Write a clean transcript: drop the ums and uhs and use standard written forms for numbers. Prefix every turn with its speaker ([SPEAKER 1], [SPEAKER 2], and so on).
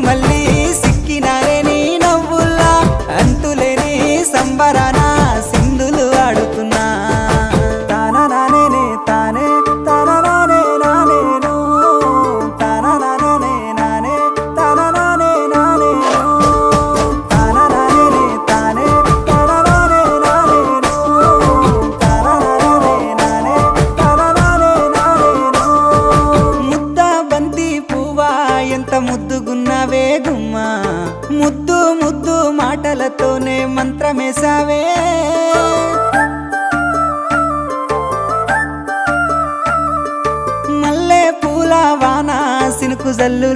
[SPEAKER 1] మళ్ళీ సిక్కినారే నీ నవ్వుల్లా అంతులేని సంబరాన సింధులు ఆడుతున్నా తాననానే తానే తాననానే నానేను తాననానే నానే తాననానే నానేను తాననానే తానే తాననానే నానేను తాననానే నానే తాననానే నానేను ముద్ద బంతి పువ్వా ఎంత ముద్దుగున్నావే గుమ్మా ముద్దు ముద్దు మాటలతోనే మంత్రమేసావే మల్లె పూల వాన సినుకు జల్లుల